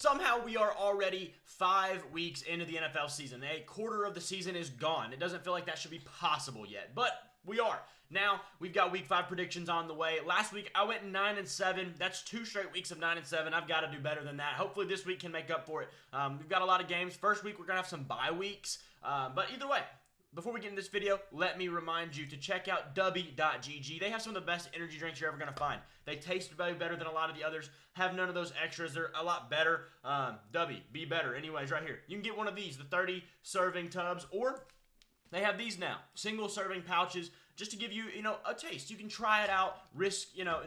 somehow we are already 5 weeks into the NFL season. A quarter of the season is gone. It doesn't feel like that should be possible yet, but we are. Now, we've got week 5 predictions on the way. Last week, I went 9-7. That's 2 straight weeks of 9-7. I've got to do better than that. Hopefully, this week can make up for it. We've got a lot of games. First week, we're going to have some bye weeks. But either way, before we get into this video, let me remind you to check out Dubby.gg. They have some of the best energy drinks you're ever going to find. They taste way better than a lot of the others, have none of those extras. They're a lot better. Dubby, be better. Anyways, right here. You can get one of these, the 30 serving tubs, or they have these now, single serving pouches, just to give you, a taste. You can try it out,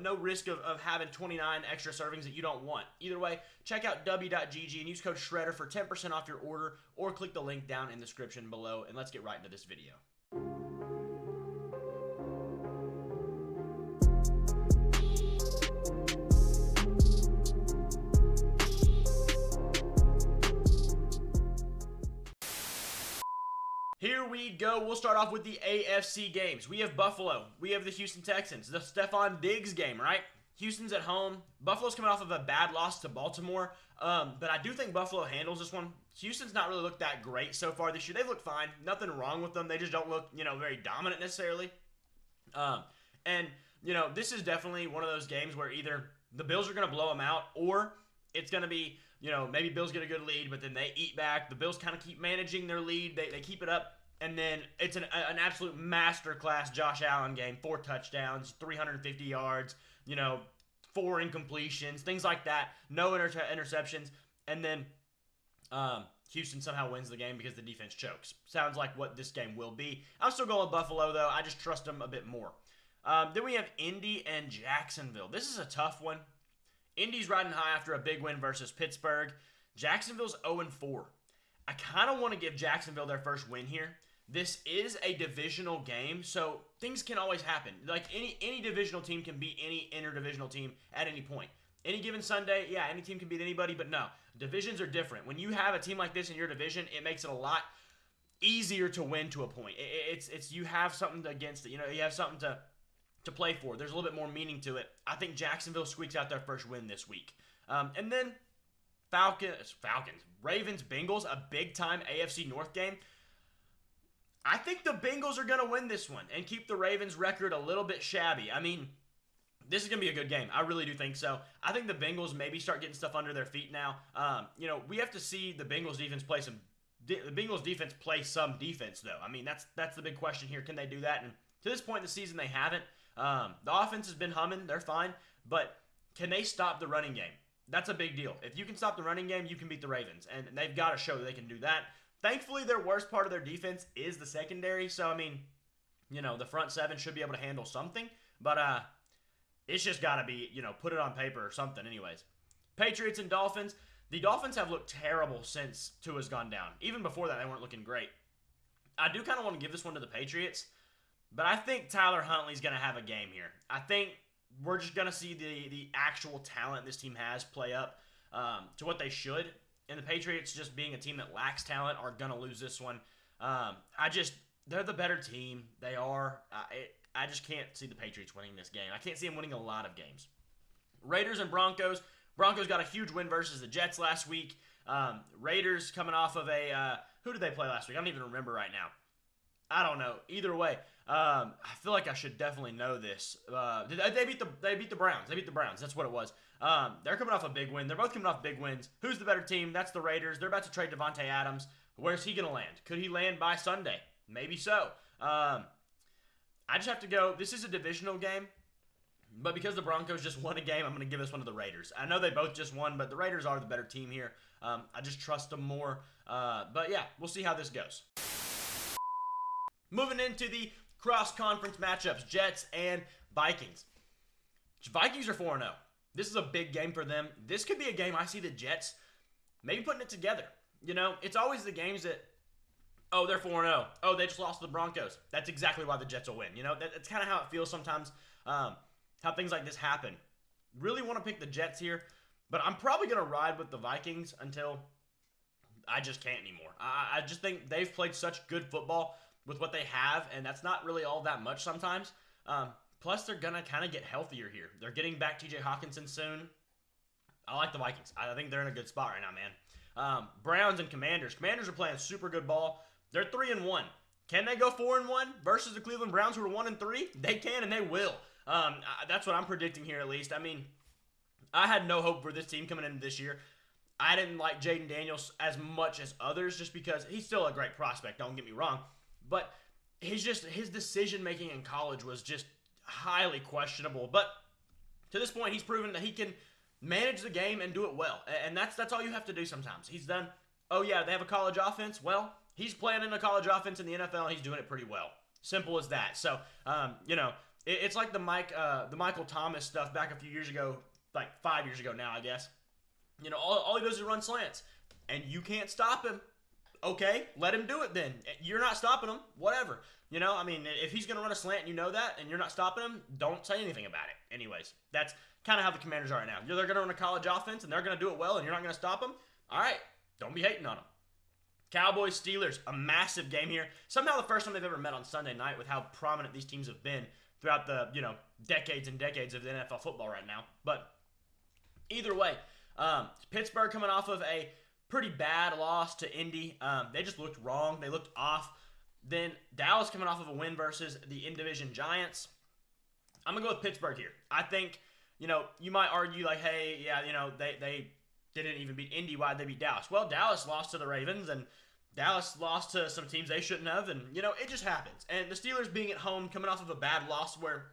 no risk of having 29 extra servings that you don't want. Either way, check out Dubby.gg and use code SHREDDER for 10% off your order, or click the link down in the description below, and let's get right into this video. Here we go. We'll start off with the AFC games. We have Buffalo. We have the Houston Texans. The Stephon Diggs game, right? Houston's at home. Buffalo's coming off of a bad loss to Baltimore. But I do think Buffalo handles this one. Houston's not really looked that great so far this year. They've looked fine. Nothing wrong with them. They just don't look, very dominant necessarily. This is definitely one of those games where either the Bills are going to blow them out, or it's going to be, maybe Bills get a good lead, but then they eat back. The Bills kind of keep managing their lead. They keep it up. And then it's an absolute masterclass Josh Allen game. 4 touchdowns, 350 yards, 4 incompletions, things like that. No interceptions. And then Houston somehow wins the game because the defense chokes. Sounds like what this game will be. I'm still going with Buffalo, though. I just trust them a bit more. Then we have Indy and Jacksonville. This is a tough one. Indy's riding high after a big win versus Pittsburgh. Jacksonville's 0-4. I kind of want to give Jacksonville their first win here. This is a divisional game, so things can always happen. Like any divisional team can beat any interdivisional team at any point. Any given Sunday, yeah, any team can beat anybody, but no. Divisions are different. When you have a team like this in your division, it makes it a lot easier to win to a point. It's you have something against it. You have something to play for. There's a little bit more meaning to it. I think Jacksonville squeaks out their first win this week. And then Falcons, Ravens, Bengals, a big-time AFC North game. I think the Bengals are going to win this one and keep the Ravens' record a little bit shabby. I mean, this is going to be a good game. I really do think so. I think the Bengals maybe start getting stuff under their feet now. We have to see the Bengals defense play some defense, though. I mean, that's the big question here. Can they do that? And to this point in the season, they haven't. The offense has been humming. They're fine. But can they stop the running game? That's a big deal. If you can stop the running game, you can beat the Ravens. And they've got to show that they can do that. Thankfully, their worst part of their defense is the secondary. So, I mean, the front seven should be able to handle something. But it's just got to be, put it on paper or something anyways. Patriots and Dolphins. The Dolphins have looked terrible since Tua's gone down. Even before that, they weren't looking great. I do kind of want to give this one to the Patriots. But I think Tyler Huntley's going to have a game here. I think we're just going to see the actual talent this team has play up to what they should. And the Patriots, just being a team that lacks talent, are going to lose this one. They're the better team. They are. I just can't see the Patriots winning this game. I can't see them winning a lot of games. Raiders and Broncos. Broncos got a huge win versus the Jets last week. Raiders coming off of who did they play last week? I don't even remember right now. I don't know. Either way, I feel like I should definitely know this. They beat the Browns. They beat the Browns. That's what it was. They're coming off a big win. They're both coming off big wins. Who's the better team? That's the Raiders. They're about to trade Devontae Adams. Where's he going to land? Could he land by Sunday? Maybe so. I just have to go. This is a divisional game. But because the Broncos just won a game, I'm going to give this one to the Raiders. I know they both just won, but the Raiders are the better team here. I just trust them more. But yeah, we'll see how this goes. Moving into the cross-conference matchups, Jets and Vikings. Vikings are 4-0. This is a big game for them. This could be a game I see the Jets maybe putting it together. It's always the games that, oh, they're 4-0. Oh, they just lost to the Broncos. That's exactly why the Jets will win. That's kind of how it feels sometimes, how things like this happen. Really want to pick the Jets here, but I'm probably going to ride with the Vikings until I just can't anymore. I just think they've played such good football with what they have, and that's not really all that much sometimes. Plus, they're going to kind of get healthier here. They're getting back TJ Hawkinson soon. I like the Vikings. I think they're in a good spot right now, man. Browns and Commanders. Commanders are playing super good ball. They're 3-1. Can they go 4-1 versus the Cleveland Browns, who are 1-3? They can and they will. That's what I'm predicting here, at least. I mean, I had no hope for this team coming into this year. I didn't like Jaden Daniels as much as others, just because he's still a great prospect. Don't get me wrong, but his decision making in college was just highly questionable. But to this point, he's proven that he can manage the game and do it well, and that's all you have to do sometimes. He's done. Oh yeah, they have a college offense. Well, he's playing in a college offense in the NFL, and he's doing it pretty well. Simple as that. So, it's like the Michael Thomas stuff back a few years ago, like 5 years ago now, I guess. All he does is run slants, and you can't stop him. Okay, let him do it then. You're not stopping him. Whatever. If he's going to run a slant and you know that, and you're not stopping him, don't say anything about it. Anyways, that's kind of how the Commanders are right now. They're going to run a college offense, and they're going to do it well, and you're not going to stop them. All right, don't be hating on them. Cowboys, Steelers, a massive game here. Somehow the first time they've ever met on Sunday night, with how prominent these teams have been throughout the, decades and decades of the NFL football right now. But either way, Pittsburgh coming off of a pretty bad loss to Indy. They just looked wrong. They looked off. Then Dallas coming off of a win versus the in-division Giants. I'm going to go with Pittsburgh here. I think, you might argue like, hey, yeah, they didn't even beat Indy. Why'd they beat Dallas? Well, Dallas lost to the Ravens, and Dallas lost to some teams they shouldn't have, and, it just happens. And the Steelers being at home, coming off of a bad loss where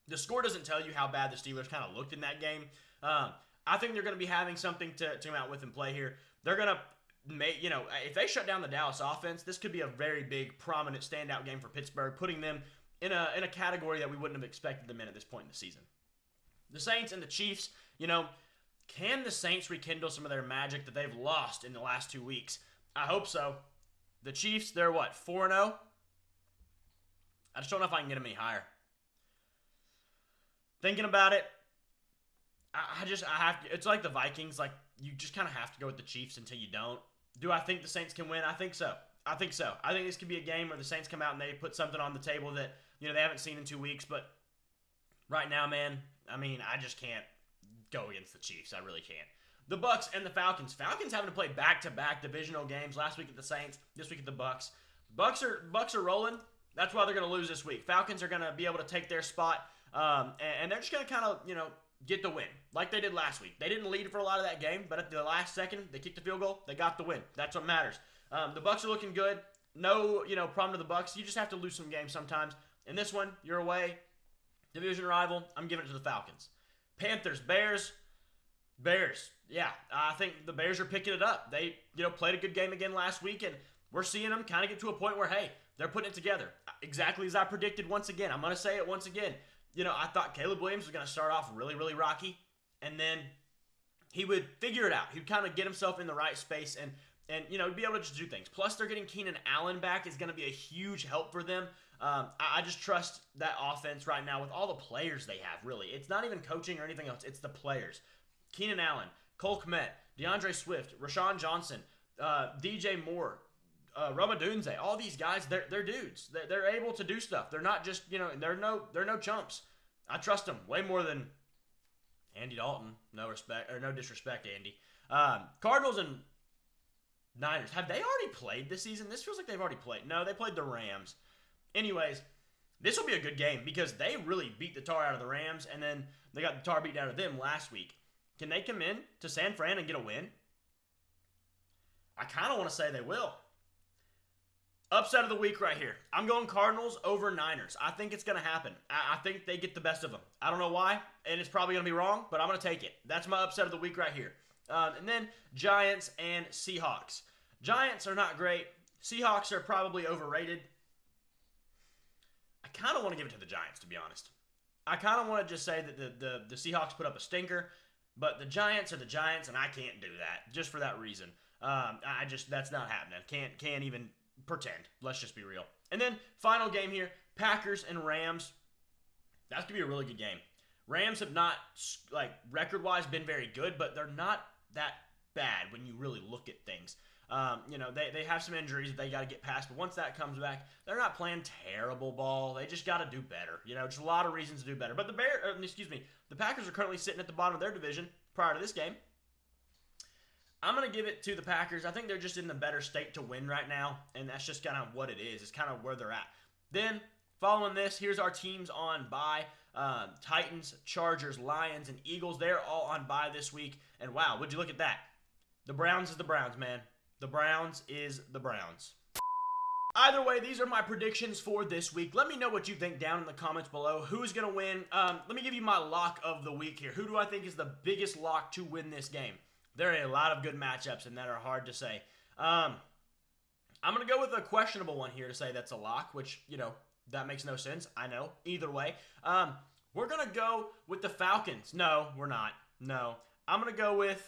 the score doesn't tell you how bad the Steelers kind of looked in that game. I think they're going to be having something to come out with and play here. They're going to make, if they shut down the Dallas offense, this could be a very big, prominent, standout game for Pittsburgh, putting them in a category that we wouldn't have expected them in at this point in the season. The Saints and the Chiefs, can the Saints rekindle some of their magic that they've lost in the last 2 weeks? I hope so. The Chiefs, they're what, 4-0? I just don't know if I can get them any higher. Thinking about it, I have to. It's like the Vikings. Like, you just kind of have to go with the Chiefs until you don't. Do I think the Saints can win? I think so. I think this could be a game where the Saints come out and they put something on the table that, they haven't seen in 2 weeks. But right now, man, I just can't go against the Chiefs. I really can't. The Bucks and the Falcons. Falcons having to play back-to-back divisional games. Last week at the Saints, this week at the Bucks. Bucks are rolling. That's why they're going to lose this week. Falcons are going to be able to take their spot, and they're just going to kind of, get the win like they did last week. They didn't lead for a lot of that game, but at the last second, they kicked the field goal. They got the win. That's what matters. The Bucks are looking good. No, problem to the Bucks. You just have to lose some games sometimes. In this one, you're away. Division rival. I'm giving it to the Falcons. Panthers, Bears. Yeah, I think the Bears are picking it up. They, played a good game again last week, and we're seeing them kind of get to a point where, hey, they're putting it together. Exactly as I predicted once again. I'm going to say it once again. I thought Caleb Williams was going to start off really, really rocky, and then he would figure it out. He would kind of get himself in the right space and be able to just do things. Plus, they're getting Keenan Allen back is going to be a huge help for them. I just trust that offense right now with all the players they have, really. It's not even coaching or anything else. It's the players. Keenan Allen, Cole Kmet, DeAndre Swift, Rashawn Johnson, DJ Moore, Ramadunze, all these guys, they're dudes. They're able to do stuff. They're not just, they're no chumps. I trust them way more than Andy Dalton. No disrespect, Andy. Cardinals and Niners. Have they already played this season? This feels like they've already played. No, they played the Rams. Anyways, this will be a good game because they really beat the tar out of the Rams, and then they got the tar beat out of them last week. Can they come in to San Fran and get a win? I kind of want to say they will. Upset of the week right here. I'm going Cardinals over Niners. I think it's going to happen. I think they get the best of them. I don't know why, and it's probably going to be wrong, but I'm going to take it. That's my upset of the week right here. And then Giants and Seahawks. Giants are not great. Seahawks are probably overrated. I kind of want to give it to the Giants, to be honest. I kind of want to just say that the Seahawks put up a stinker, but the Giants are the Giants, and I can't do that just for that reason. That's not happening. Can't even pretend. Let's just be real. And then final game here, Packers and Rams. That's going to be a really good game. Rams have not, record-wise been very good, but they're not that bad when you really look at things. They have some injuries that they got to get past, but once that comes back, they're not playing terrible ball. They just got to do better. Just a lot of reasons to do better. But the Packers are currently sitting at the bottom of their division, prior to this game. I'm going to give it to the Packers. I think they're just in the better state to win right now, and that's just kind of what it is. It's kind of where they're at. Then, following this, here's our teams on bye. Titans, Chargers, Lions, and Eagles. They're all on bye this week. And wow, would you look at that? The Browns is the Browns, man. The Browns is the Browns. Either way, these are my predictions for this week. Let me know what you think down in the comments below. Who's going to win? Let me give you my lock of the week here. Who do I think is the biggest lock to win this game? There are a lot of good matchups, and that are hard to say. I'm going to go with a questionable one here to say that's a lock, which, you know, that makes no sense. I know. Either way. We're going to go with the Falcons. No, we're not. No. I'm going to go with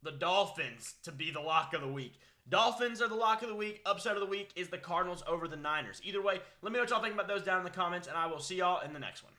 the Dolphins to be the lock of the week. Dolphins are the lock of the week. Upset of the week is the Cardinals over the Niners. Either way, let me know what y'all think about those down in the comments, and I will see y'all in the next one.